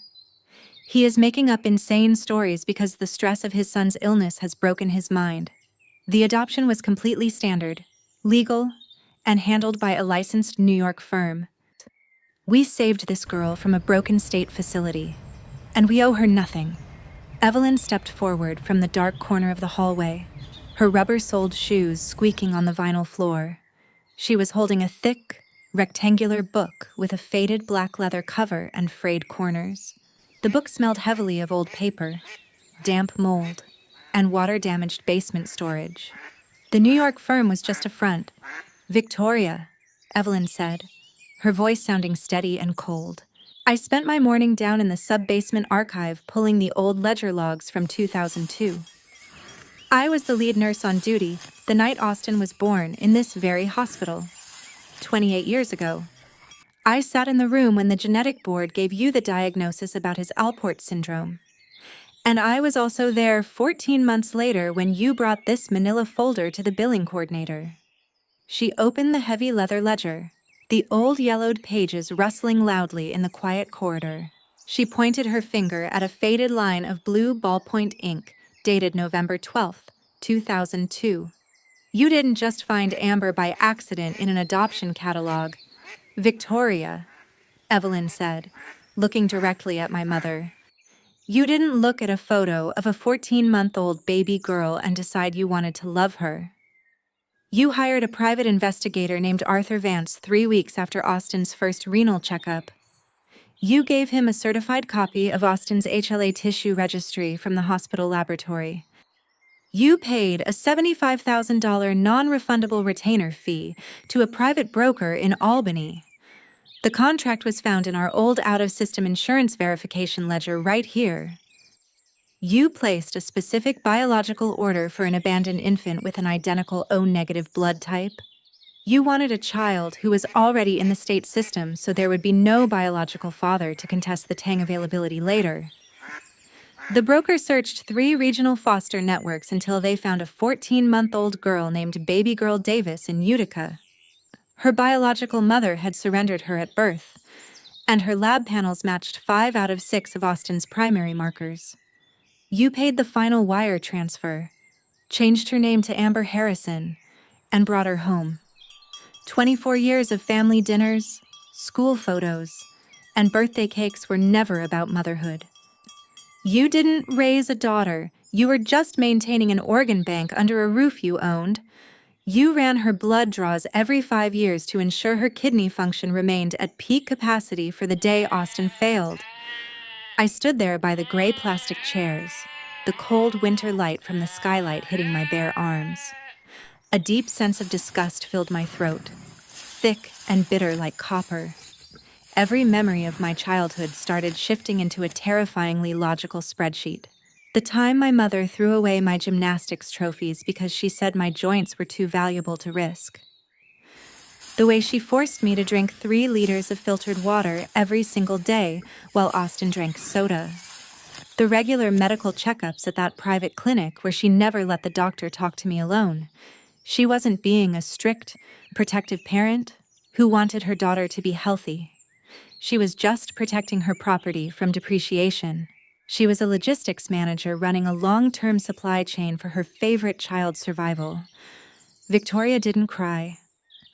He is making up insane stories because the stress of his son's illness has broken his mind. The adoption was completely standard, legal, and handled by a licensed New York firm. We saved this girl from a broken state facility, and we owe her nothing. Evelyn stepped forward from the dark corner of the hallway, her rubber-soled shoes squeaking on the vinyl floor. She was holding a thick, rectangular book with a faded black leather cover and frayed corners. The book smelled heavily of old paper, damp mold, and water-damaged basement storage. The New York firm was just a front. Victoria, Evelyn said, her voice sounding steady and cold. I spent my morning down in the sub-basement archive pulling the old ledger logs from 2002. I was the lead nurse on duty the night Austin was born in this very hospital, 28 years ago. I sat in the room when the genetic board gave you the diagnosis about his Alport syndrome. And I was also there 14 months later when you brought this manila folder to the billing coordinator. She opened the heavy leather ledger, the old yellowed pages rustling loudly in the quiet corridor. She pointed her finger at a faded line of blue ballpoint ink, dated November 12th, 2002. You didn't just find Amber by accident in an adoption catalog. Victoria, Evelyn said, looking directly at my mother. You didn't look at a photo of a 14-month-old baby girl and decide you wanted to love her. You hired a private investigator named Arthur Vance 3 weeks after Austin's first renal checkup. You gave him a certified copy of Austin's HLA tissue registry from the hospital laboratory. You paid a $75,000 non-refundable retainer fee to a private broker in Albany. The contract was found in our old out-of-system insurance verification ledger right here. You placed a specific biological order for an abandoned infant with an identical O-negative blood type. You wanted a child who was already in the state system, so there would be no biological father to contest the Tang availability later. The broker searched 3 regional foster networks until they found a 14-month-old girl named Baby Girl Davis in Utica. Her biological mother had surrendered her at birth, and her lab panels matched 5 out of 6 of Austin's primary markers. You paid the final wire transfer, changed her name to Amber Harrison, and brought her home. 24 years of family dinners, school photos, and birthday cakes were never about motherhood. You didn't raise a daughter. You were just maintaining an organ bank under a roof you owned. You ran her blood draws every 5 years to ensure her kidney function remained at peak capacity for the day Austin failed. I stood there by the gray plastic chairs, the cold winter light from the skylight hitting my bare arms. A deep sense of disgust filled my throat, thick and bitter like copper. Every memory of my childhood started shifting into a terrifyingly logical spreadsheet. The time my mother threw away my gymnastics trophies because she said my joints were too valuable to risk. The way she forced me to drink 3 liters of filtered water every single day while Austin drank soda. The regular medical checkups at that private clinic where she never let the doctor talk to me alone. She wasn't being a strict, protective parent who wanted her daughter to be healthy. She was just protecting her property from depreciation. She was a logistics manager running a long-term supply chain for her favorite child's survival. Victoria didn't cry.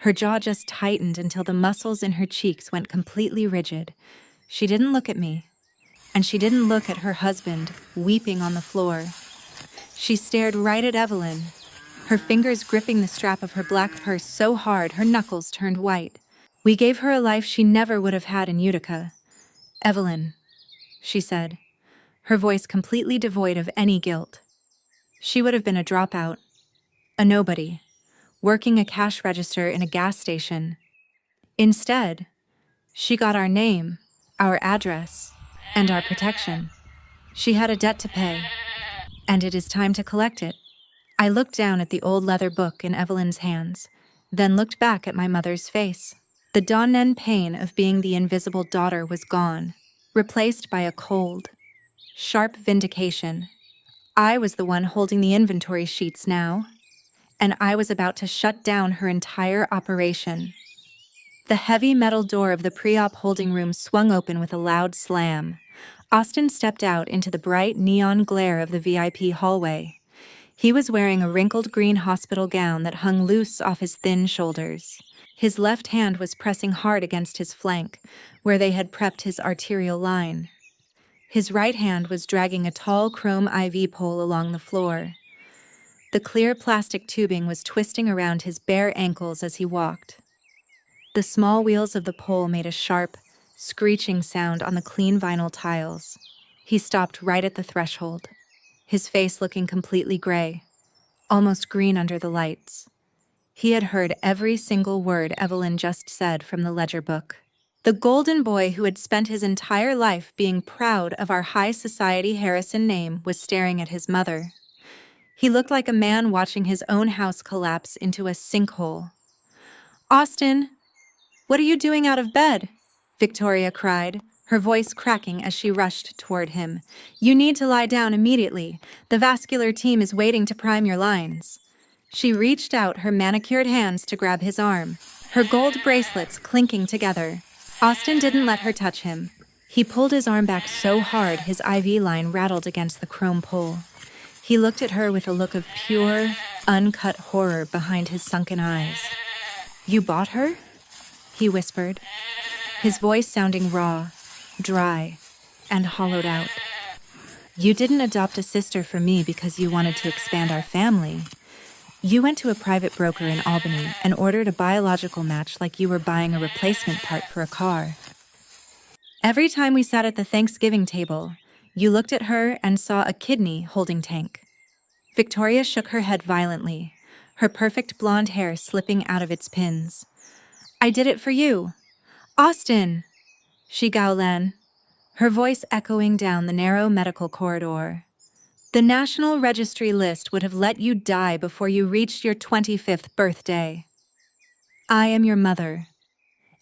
Her jaw just tightened until the muscles in her cheeks went completely rigid. She didn't look at me, and she didn't look at her husband, weeping on the floor. She stared right at Evelyn, her fingers gripping the strap of her black purse so hard her knuckles turned white. We gave her a life she never would have had in Utica. Evelyn, she said, her voice completely devoid of any guilt. She would have been a dropout, a nobody, working a cash register in a gas station. Instead, she got our name, our address, and our protection. She had a debt to pay, and it is time to collect it. I looked down at the old leather book in Evelyn's hands, then looked back at my mother's face. The dawn pain of being the invisible daughter was gone, replaced by a cold, sharp vindication. I was the one holding the inventory sheets now, and I was about to shut down her entire operation. The heavy metal door of the pre-op holding room swung open with a loud slam. Austin stepped out into the bright neon glare of the VIP hallway. He was wearing a wrinkled green hospital gown that hung loose off his thin shoulders. His left hand was pressing hard against his flank, where they had prepped his arterial line. His right hand was dragging a tall chrome IV pole along the floor. The clear plastic tubing was twisting around his bare ankles as he walked. The small wheels of the pole made a sharp, screeching sound on the clean vinyl tiles. He stopped right at the threshold, his face looking completely gray, almost green under the lights. He had heard every single word Evelyn just said from the ledger book. The golden boy who had spent his entire life being proud of our high society Harrison name was staring at his mother. He looked like a man watching his own house collapse into a sinkhole. "Austin, what are you doing out of bed?" Victoria cried, her voice cracking as she rushed toward him. "You need to lie down immediately. The vascular team is waiting to prime your lines." She reached out her manicured hands to grab his arm, her gold bracelets clinking together. Austin didn't let her touch him. He pulled his arm back so hard his IV line rattled against the chrome pole. He looked at her with a look of pure, uncut horror behind his sunken eyes. "You bought her?" he whispered, his voice sounding raw, dry, and hollowed out. "You didn't adopt a sister for me because you wanted to expand our family. You went to a private broker in Albany and ordered a biological match like you were buying a replacement part for a car. Every time we sat at the Thanksgiving table, you looked at her and saw a kidney holding tank." Victoria shook her head violently, her perfect blonde hair slipping out of its pins. "I did it for you. Austin!" she gaolan, her voice echoing down the narrow medical corridor. "The National Registry list would have let you die before you reached your 25th birthday. I am your mother,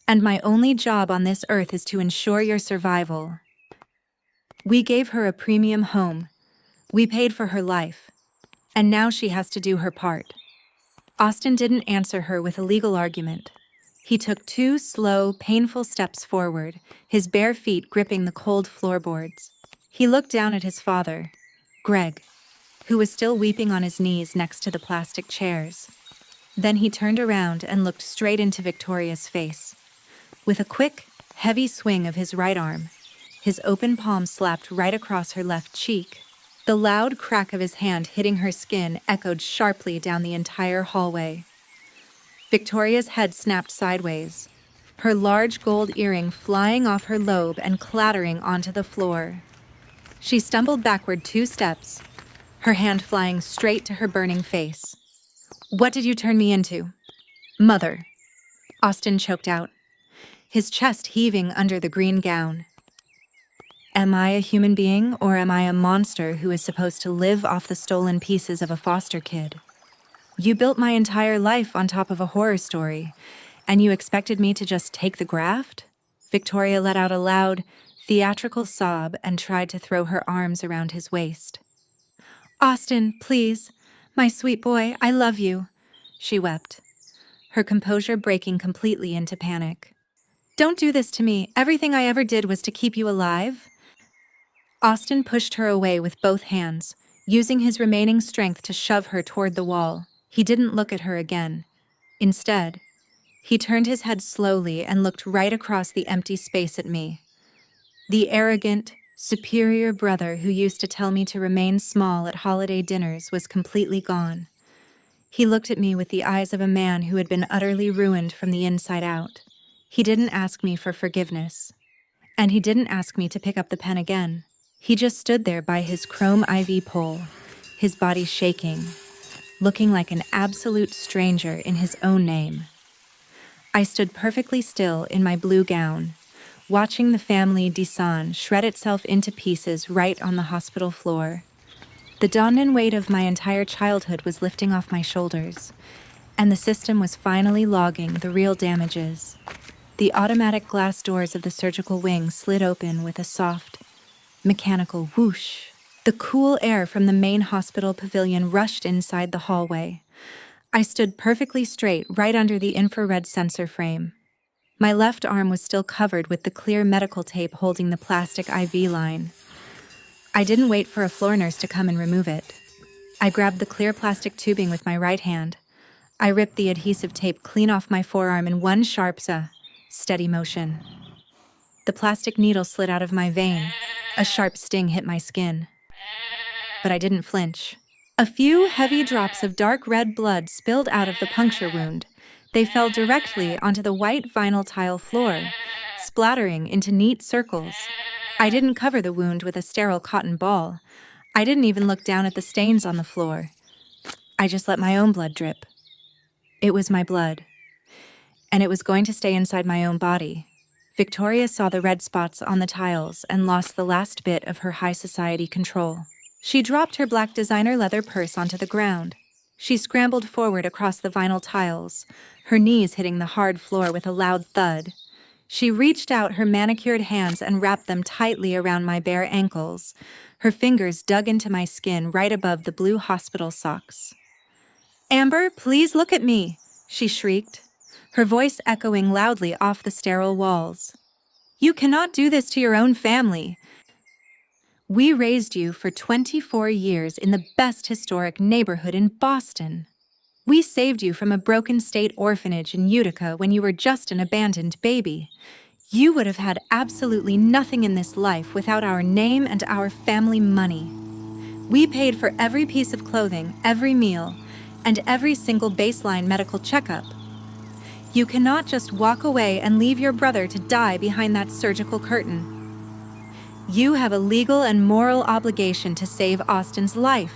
and my only job on this earth is to ensure your survival. We gave her a premium home. We paid for her life. And now she has to do her part." Austin didn't answer her with a legal argument. He took 2 slow, painful steps forward, his bare feet gripping the cold floorboards. He looked down at his father, Greg, who was still weeping on his knees next to the plastic chairs. Then he turned around and looked straight into Victoria's face. With a quick, heavy swing of his right arm, his open palm slapped right across her left cheek. The loud crack of his hand hitting her skin echoed sharply down the entire hallway. Victoria's head snapped sideways, her large gold earring flying off her lobe and clattering onto the floor. She stumbled backward 2 steps, her hand flying straight to her burning face. "What did you turn me into?" "Mother," Austin choked out, his chest heaving under the green gown. "Am I a human being, or am I a monster who is supposed to live off the stolen pieces of a foster kid? You built my entire life on top of a horror story, and you expected me to just take the graft?" Victoria let out a loud, theatrical sob and tried to throw her arms around his waist. "Austin, please. My sweet boy, I love you," she wept, her composure breaking completely into panic. "Don't do this to me. Everything I ever did was to keep you alive." Austin pushed her away with both hands, using his remaining strength to shove her toward the wall. He didn't look at her again. Instead, he turned his head slowly and looked right across the empty space at me. The arrogant, superior brother who used to tell me to remain small at holiday dinners was completely gone. He looked at me with the eyes of a man who had been utterly ruined from the inside out. He didn't ask me for forgiveness. And he didn't ask me to pick up the pen again. He just stood there by his chrome IV pole, his body shaking, looking like an absolute stranger in his own name. I stood perfectly still in my blue gown, watching the family Disan shred itself into pieces right on the hospital floor. The daunting weight of my entire childhood was lifting off my shoulders, and the system was finally logging the real damages. The automatic glass doors of the surgical wing slid open with a soft, mechanical whoosh. The cool air from the main hospital pavilion rushed inside the hallway. I stood perfectly straight right under the infrared sensor frame. My left arm was still covered with the clear medical tape holding the plastic IV line. I didn't wait for a floor nurse to come and remove it. I grabbed the clear plastic tubing with my right hand. I ripped the adhesive tape clean off my forearm in one sharp, steady motion. The plastic needle slid out of my vein. A sharp sting hit my skin. But I didn't flinch. A few heavy drops of dark red blood spilled out of the puncture wound. They fell directly onto the white vinyl tile floor, splattering into neat circles. I didn't cover the wound with a sterile cotton ball. I didn't even look down at the stains on the floor. I just let my own blood drip. It was my blood. And it was going to stay inside my own body. Victoria saw the red spots on the tiles and lost the last bit of her high society control. She dropped her black designer leather purse onto the ground. She scrambled forward across the vinyl tiles, her knees hitting the hard floor with a loud thud. She reached out her manicured hands and wrapped them tightly around my bare ankles. Her fingers dug into my skin right above the blue hospital socks. "Amber, please look at me," she shrieked, her voice echoing loudly off the sterile walls. You cannot do this to your own family. We raised you for 24 years in the best historic neighborhood in Boston. We saved you from a broken state orphanage in Utica when you were just an abandoned baby. You would have had absolutely nothing in this life without our name and our family money. We paid for every piece of clothing, every meal, and every single baseline medical checkup. You cannot just walk away and leave your brother to die behind that surgical curtain. You have a legal and moral obligation to save Austin's life.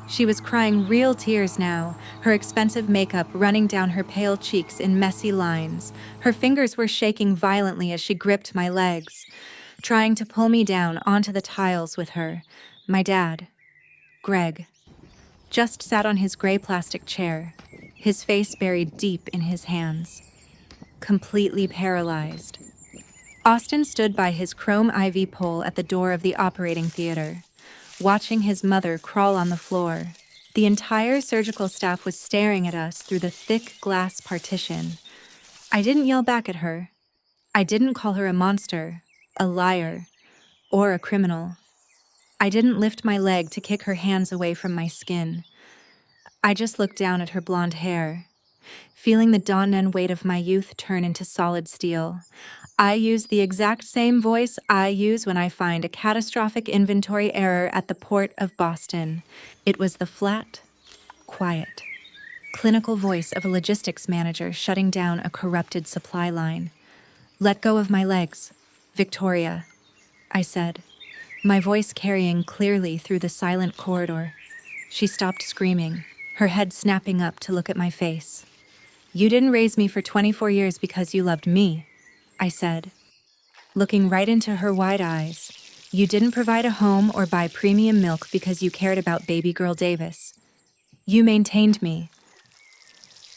She was crying real tears now, her expensive makeup running down her pale cheeks in messy lines. Her fingers were shaking violently as she gripped my legs, trying to pull me down onto the tiles with her. My dad, Greg, just sat on his gray plastic chair, his face buried deep in his hands, completely paralyzed. Austin stood by his chrome ivy pole at the door of the operating theater, watching his mother crawl on the floor. The entire surgical staff was staring at us through the thick glass partition. I didn't yell back at her. I didn't call her a monster, a liar, or a criminal. I didn't lift my leg to kick her hands away from my skin. I just looked down at her blonde hair, feeling the dawn weight of my youth turn into solid steel. I use the exact same voice I use when I find a catastrophic inventory error at the Port of Boston. It was the flat, quiet, clinical voice of a logistics manager shutting down a corrupted supply line. "Let go of my legs, Victoria," I said, my voice carrying clearly through the silent corridor. She stopped screaming, her head snapping up to look at my face. "You didn't raise me for 24 years because you loved me," I said, looking right into her wide eyes. "You didn't provide a home or buy premium milk because you cared about baby girl Davis. You maintained me.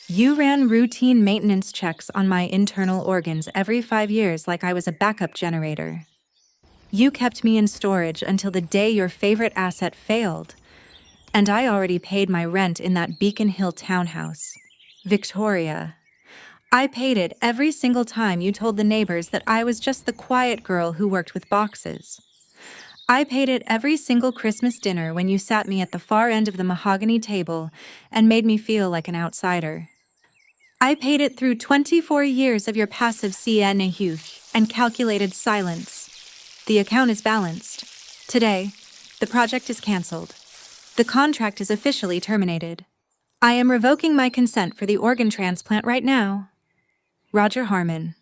You ran routine maintenance checks on my internal organs every 5 years like I was a backup generator. You kept me in storage until the day your favorite asset failed, and I already paid my rent in that Beacon Hill townhouse. Victoria, I paid it every single time you told the neighbors that I was just the quiet girl who worked with boxes. I paid it every single Christmas dinner when you sat me at the far end of the mahogany table and made me feel like an outsider. I paid it through 24 years of your passive CNAH and calculated silence. The account is balanced. Today, the project is canceled. The contract is officially terminated. I am revoking my consent for the organ transplant right now." Roger Harmon,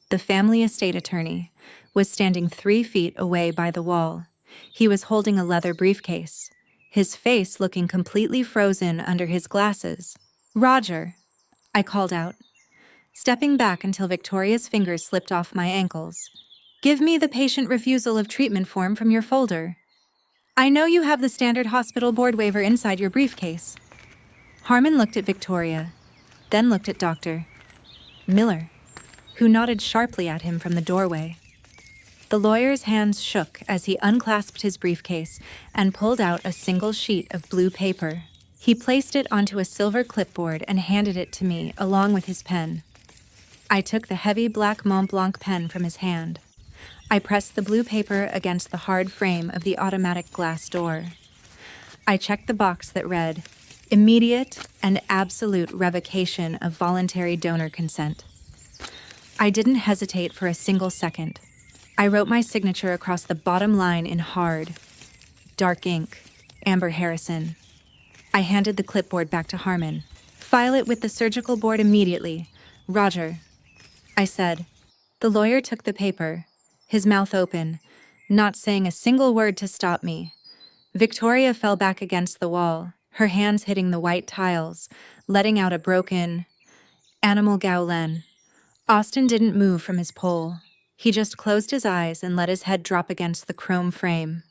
the family estate attorney, was standing 3 feet away by the wall. He was holding a leather briefcase, his face looking completely frozen under his glasses. "Roger," I called out, stepping back until Victoria's fingers slipped off my ankles. "Give me the patient refusal of treatment form from your folder. I know you have the standard hospital board waiver inside your briefcase." Harmon looked at Victoria, then looked at Dr. Miller, who nodded sharply at him from the doorway. The lawyer's hands shook as he unclasped his briefcase and pulled out a single sheet of blue paper. He placed it onto a silver clipboard and handed it to me along with his pen. I took the heavy black Mont Blanc pen from his hand. I pressed the blue paper against the hard frame of the automatic glass door. I checked the box that read, "Immediate and absolute revocation of voluntary donor consent." I didn't hesitate for a single second. I wrote my signature across the bottom line in hard, dark ink, Amber Harrison. I handed the clipboard back to Harmon. "File it with the surgical board immediately, Roger," I said. The lawyer took the paper, his mouth open, not saying a single word to stop me. Victoria fell back against the wall, her hands hitting the white tiles, letting out a broken animal gowlen. Austin didn't move from his pole. He just closed his eyes and let his head drop against the chrome frame.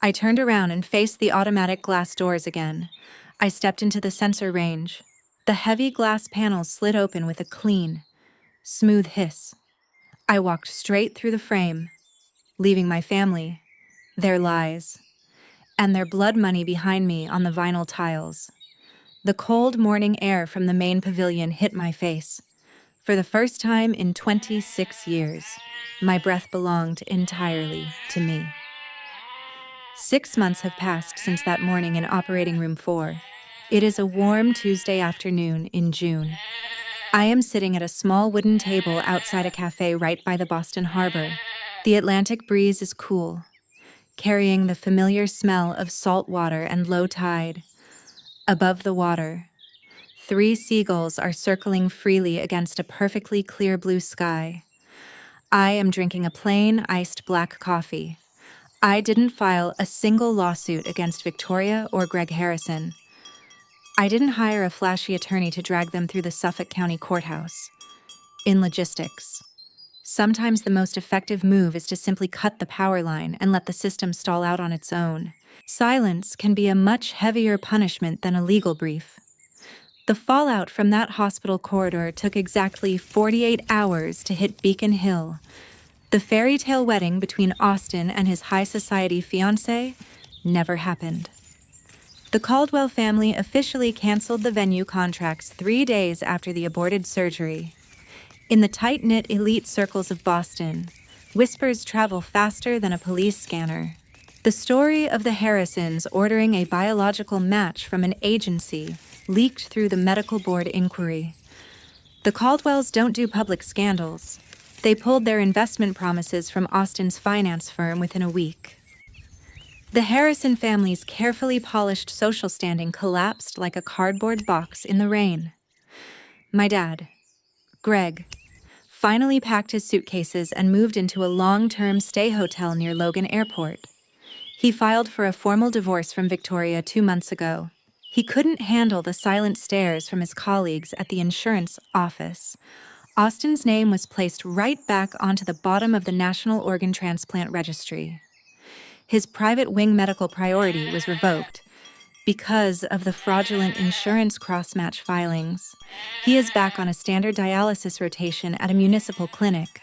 I turned around and faced the automatic glass doors again. I stepped into the sensor range. The heavy glass panels slid open with a clean, smooth hiss. I walked straight through the frame, leaving my family, their lies, and their blood money behind me on the vinyl tiles. The cold morning air from the main pavilion hit my face, For the first time in 26 years, my breath belonged entirely to me. 6 months have passed since that morning in Operating Room 4. It is a warm Tuesday afternoon in June. I am sitting at a small wooden table outside a cafe right by the Boston Harbor. The Atlantic breeze is cool, carrying the familiar smell of salt water and low tide. Above the water, 3 seagulls are circling freely against a perfectly clear blue sky. I am drinking a plain, iced black coffee. I didn't file a single lawsuit against Victoria or Greg Harrison. I didn't hire a flashy attorney to drag them through the Suffolk County Courthouse. In logistics, sometimes the most effective move is to simply cut the power line and let the system stall out on its own. Silence can be a much heavier punishment than a legal brief. The fallout from that hospital corridor took exactly 48 hours to hit Beacon Hill. The fairy tale wedding between Austin and his high society fiancée never happened. The Caldwell family officially canceled the venue contracts 3 days after the aborted surgery. In the tight-knit elite circles of Boston, whispers travel faster than a police scanner. The story of the Harrisons ordering a biological match from an agency leaked through the medical board inquiry. The Caldwells don't do public scandals. They pulled their investment promises from Austin's finance firm within a week. The Harrison family's carefully polished social standing collapsed like a cardboard box in the rain. My dad, Greg, finally packed his suitcases and moved into a long-term stay hotel near Logan Airport. He filed for a formal divorce from Victoria 2 months ago. He couldn't handle the silent stares from his colleagues at the insurance office. Austin's name was placed right back onto the bottom of the National Organ Transplant Registry. His private wing medical priority was revoked because of the fraudulent insurance cross-match filings. He is back on a standard dialysis rotation at a municipal clinic,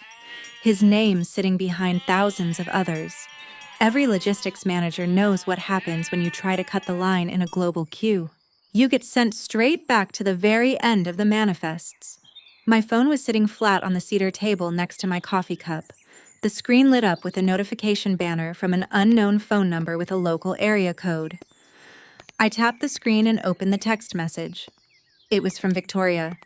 his name sitting behind thousands of others. Every logistics manager knows what happens when you try to cut the line in a global queue. You get sent straight back to the very end of the manifests. My phone was sitting flat on the cedar table next to my coffee cup. The screen lit up with a notification banner from an unknown phone number with a local area code. I tapped the screen and opened the text message. It was from Victoria.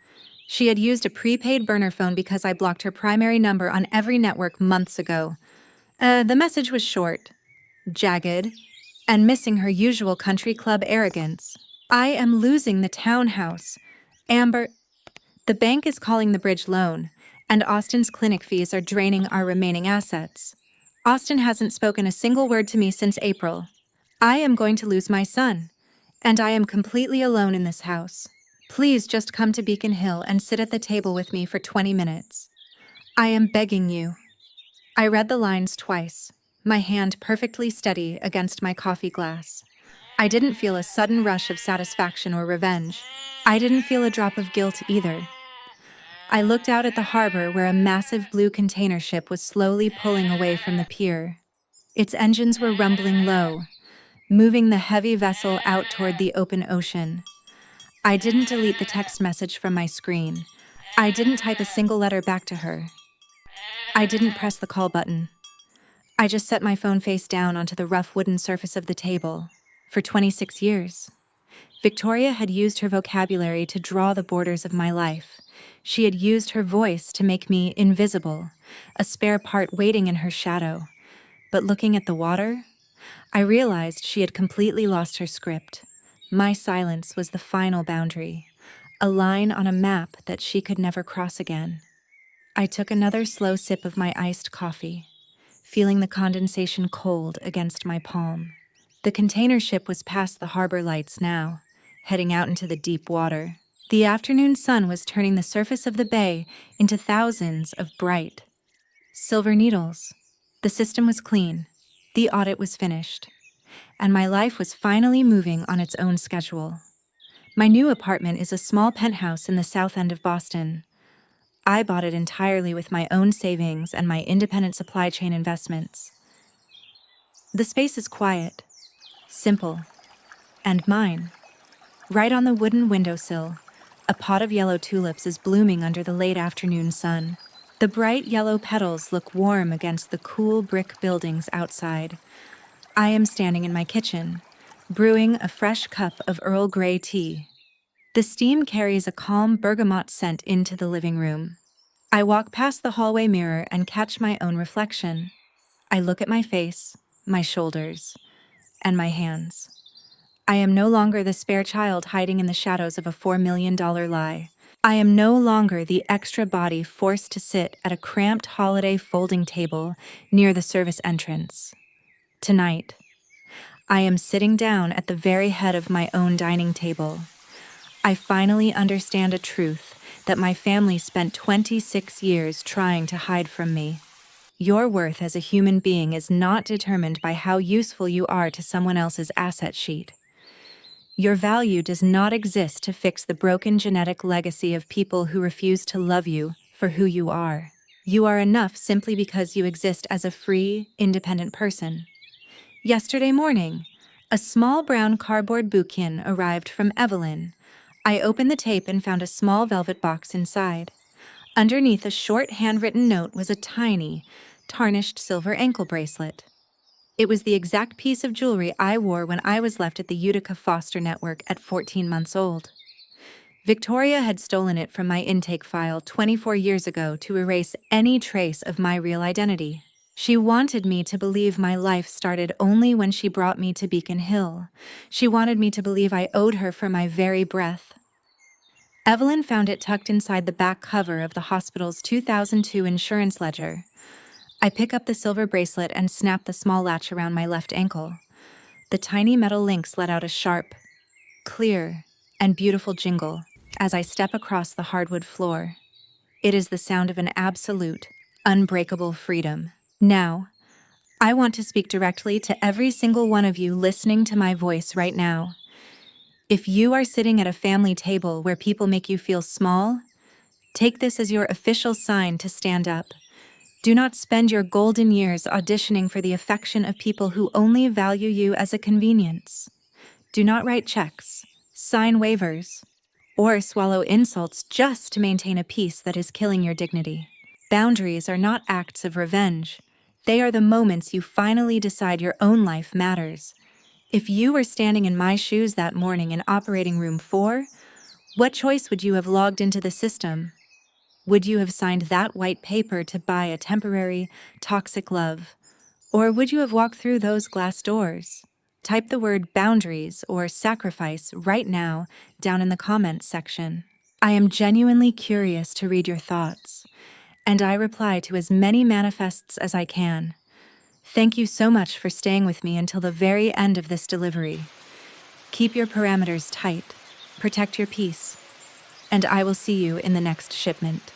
She had used a prepaid burner phone because I blocked her primary number on every network months ago. The message was short, jagged, and missing her usual country club arrogance. I am losing the townhouse. Amber, the bank is calling the bridge loan, and Austin's clinic fees are draining our remaining assets. Austin hasn't spoken a single word to me since April. I am going to lose my son, and I am completely alone in this house. Please just come to Beacon Hill and sit at the table with me for 20 minutes. I am begging you. I read the lines twice, my hand perfectly steady against my coffee glass. I didn't feel a sudden rush of satisfaction or revenge. I didn't feel a drop of guilt either. I looked out at the harbor where a massive blue container ship was slowly pulling away from the pier. Its engines were rumbling low, moving the heavy vessel out toward the open ocean. I didn't delete the text message from my screen. I didn't type a single letter back to her. I didn't press the call button. I just set my phone face down onto the rough wooden surface of the table. For 26 years, Victoria had used her vocabulary to draw the borders of my life. She had used her voice to make me invisible, a spare part waiting in her shadow. But looking at the water, I realized she had completely lost her script. My silence was the final boundary, a line on a map that she could never cross again. I took another slow sip of my iced coffee, feeling the condensation cold against my palm. The container ship was past the harbor lights now, heading out into the deep water. The afternoon sun was turning the surface of the bay into thousands of bright silver needles. The system was clean, the audit was finished, and my life was finally moving on its own schedule. My new apartment is a small penthouse in the south end of Boston. I bought it entirely with my own savings and my independent supply chain investments. The space is quiet, simple, and mine. Right on the wooden windowsill, A pot of yellow tulips is blooming under the late afternoon sun. The bright yellow petals look warm against the cool brick buildings outside. I am standing in my kitchen, brewing a fresh cup of Earl Grey tea. The steam carries a calm bergamot scent into the living room. I walk past the hallway mirror and catch my own reflection. I look at my face, my shoulders, and my hands. I am no longer the spare child hiding in the shadows of a $4 million lie. I am no longer the extra body forced to sit at a cramped holiday folding table near the service entrance. Tonight, I am sitting down at the very head of my own dining table. I finally understand a truth that my family spent 26 years trying to hide from me. Your worth as a human being is not determined by how useful you are to someone else's asset sheet. Your value does not exist to fix the broken genetic legacy of people who refuse to love you for who you are. You are enough simply because you exist as a free, independent person. Yesterday morning, a small brown cardboard bouquin arrived from Evelyn. I opened the tape and found a small velvet box inside. Underneath a short handwritten note was a tiny, tarnished silver ankle bracelet. It was the exact piece of jewelry I wore when I was left at the Utica foster network at 14 months old. Victoria had stolen it from my intake file 24 years ago to erase any trace of my real identity. She wanted me to believe my life started only when she brought me to Beacon Hill. She wanted me to believe I owed her for my very breath. Evelyn found it tucked inside the back cover of the hospital's 2002 insurance ledger. I pick up the silver bracelet and snap the small latch around my left ankle. The tiny metal links let out a sharp, clear, and beautiful jingle as I step across the hardwood floor. It is the sound of an absolute, unbreakable freedom. Now, I want to speak directly to every single one of you listening to my voice right now. If you are sitting at a family table where people make you feel small, take this as your official sign to stand up. Do not spend your golden years auditioning for the affection of people who only value you as a convenience. Do not write checks, sign waivers, or swallow insults just to maintain a peace that is killing your dignity. Boundaries are not acts of revenge. They are the moments you finally decide your own life matters. If you were standing in my shoes that morning in operating room 4, what choice would you have logged into the system? Would you have signed that white paper to buy a temporary, toxic love? Or would you have walked through those glass doors? Type the word boundaries or sacrifice right now down in the comments section. I am genuinely curious to read your thoughts, and I reply to as many manifests as I can. Thank you so much for staying with me until the very end of this delivery. Keep your parameters tight, protect your peace, and I will see you in the next shipment.